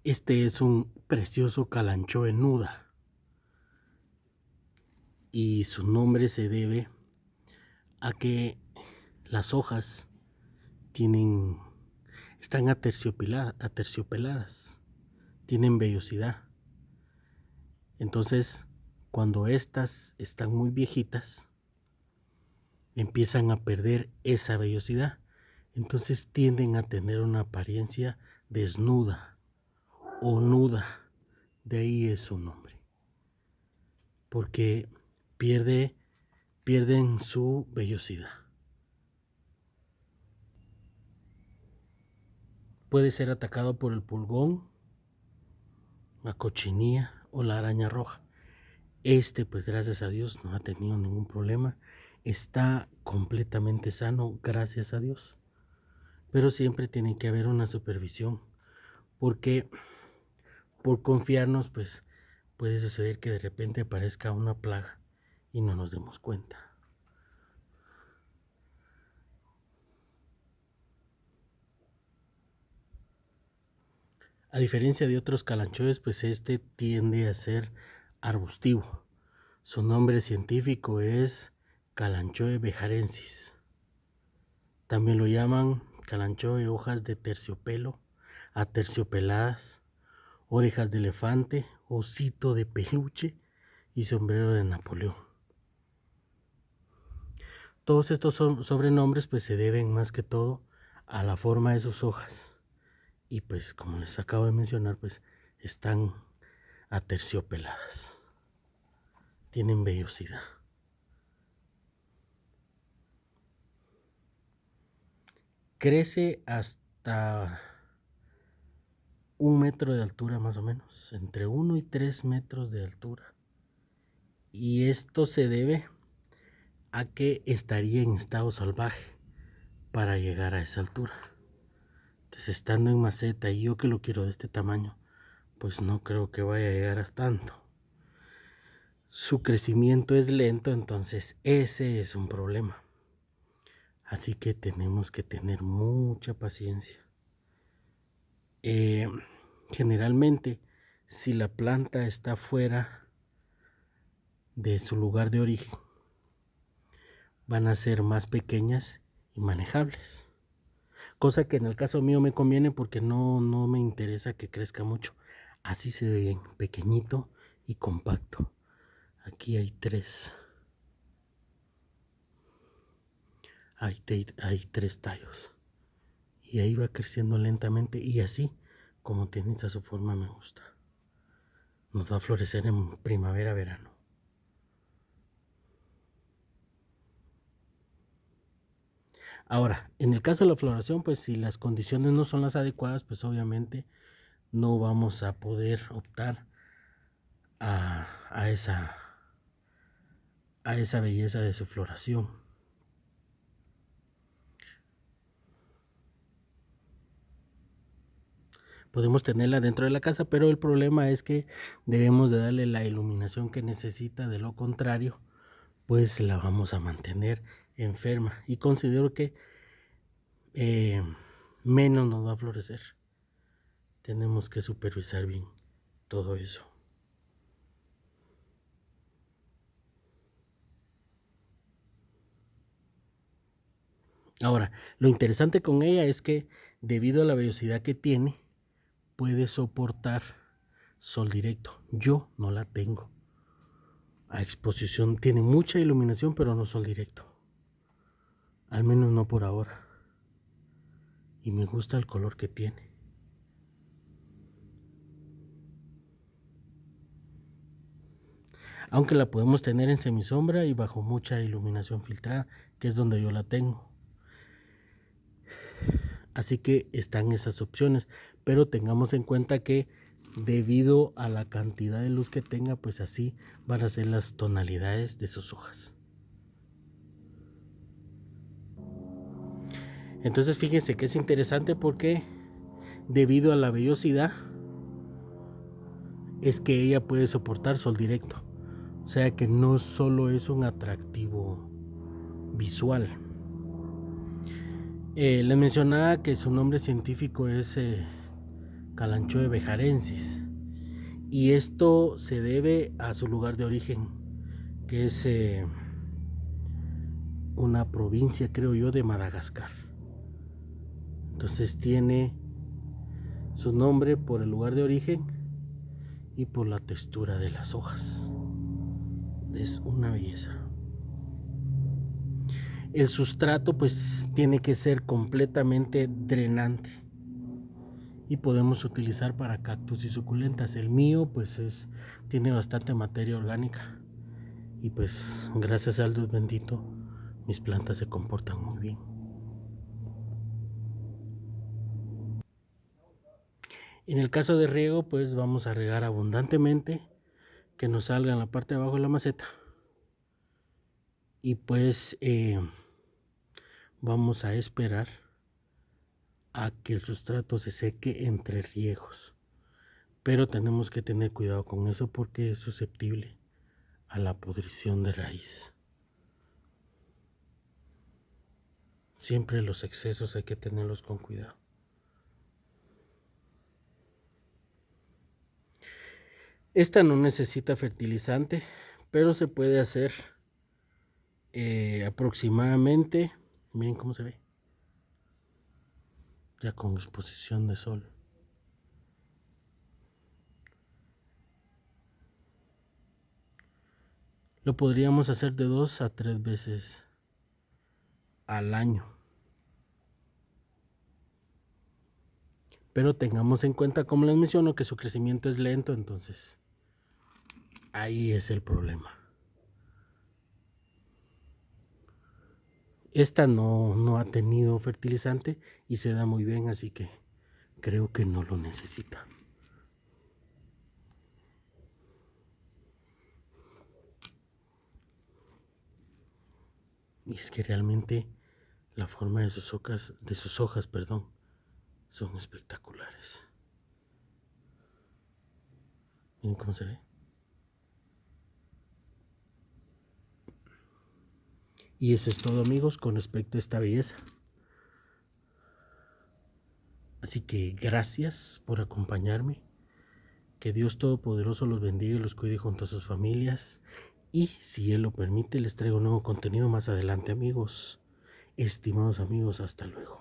Este es un precioso Kalanchoe nuda y su nombre se debe a que las hojas tienen, están aterciopeladas, tienen vellosidad. Entonces, cuando estas están muy viejitas, empiezan a perder esa vellosidad. Entonces tienden a tener una apariencia desnuda o nuda. De ahí es su nombre. Porque pierden su vellosidad. Puede ser atacado por el pulgón, la cochinilla o la araña roja. Pues gracias a Dios, no ha tenido ningún problema. Está completamente sano, gracias a Dios. Pero siempre tiene que haber una supervisión, porque por confiarnos, pues puede suceder que de repente aparezca una plaga y no nos demos cuenta. A diferencia de otros calanchoes, pues este tiende a ser arbustivo. Su nombre científico es Kalanchoe bejarensis. También lo llaman Kalanchoe hojas de terciopelo, aterciopeladas, orejas de elefante, osito de peluche y sombrero de Napoleón. Todos estos sobrenombres pues se deben más que todo a la forma de sus hojas. Y pues como les acabo de mencionar, pues están aterciopeladas. Tienen vellosidad. Crece hasta 1 metro de altura más o menos, entre 1 y 3 metros de altura. Y esto se debe a que estaría en estado salvaje para llegar a esa altura. Entonces, estando en maceta y yo que lo quiero de este tamaño, pues no creo que vaya a llegar a tanto. Su crecimiento es lento, entonces ese es un problema. Así que tenemos que tener mucha paciencia. Generalmente, si la planta está fuera de su lugar de origen, van a ser más pequeñas y manejables. Cosa que en el caso mío me conviene porque no me interesa que crezca mucho. Así se ve bien, pequeñito y compacto. Aquí hay 3. Hay 3 tallos. Y ahí va creciendo lentamente y así como tiene esa su forma me gusta. Nos va a florecer en primavera, verano. Ahora, en el caso de la floración, pues si las condiciones no son las adecuadas, pues obviamente no vamos a poder optar a esa belleza de su floración. Podemos tenerla dentro de la casa, pero el problema es que debemos de darle la iluminación que necesita. De lo contrario, pues la vamos a mantener enferma y considero que menos nos va a florecer. Tenemos que supervisar bien todo eso. Ahora, lo interesante con ella es que debido a la vellosidad que tiene, puede soportar sol directo. Yo no la tengo. A exposición tiene mucha iluminación, pero no sol directo. Al menos no por ahora. Y me gusta el color que tiene. Aunque la podemos tener en semisombra y bajo mucha iluminación filtrada, que es donde yo la tengo. Así que están esas opciones, pero tengamos en cuenta que debido a la cantidad de luz que tenga, pues así van a ser las tonalidades de sus hojas. Entonces fíjense que es interesante porque debido a la vellosidad es que ella puede soportar sol directo. O sea que no solo es un atractivo visual. Les mencionaba que su nombre científico es Kalanchoe bejarensis. Y esto se debe a su lugar de origen, que es una provincia, creo yo, de Madagascar. Entonces tiene su nombre por el lugar de origen y por la textura de las hojas. Es una belleza. El sustrato pues tiene que ser completamente drenante y podemos utilizar para cactus y suculentas. El mío pues tiene bastante materia orgánica y pues gracias al Dios bendito mis plantas se comportan muy bien. En el caso de riego pues vamos a regar abundantemente, que nos salga en la parte de abajo de la maceta, y pues vamos a esperar a que el sustrato se seque entre riegos, pero tenemos que tener cuidado con eso porque es susceptible a la pudrición de raíz. Siempre los excesos hay que tenerlos con cuidado. Esta no necesita fertilizante, pero se puede hacer aproximadamente, miren cómo se ve, ya con exposición de sol. Lo podríamos hacer de 2 a 3 veces al año. Pero tengamos en cuenta, como les menciono, que su crecimiento es lento, entonces ahí es el problema. Esta no ha tenido fertilizante y se da muy bien, así que creo que no lo necesita. Y es que realmente la forma de sus hojas, son espectaculares. Miren cómo se ve. Y eso es todo, amigos, con respecto a esta belleza. Así que gracias por acompañarme. Que Dios Todopoderoso los bendiga y los cuide junto a sus familias. Y si Él lo permite, les traigo nuevo contenido más adelante, amigos. Estimados amigos, hasta luego.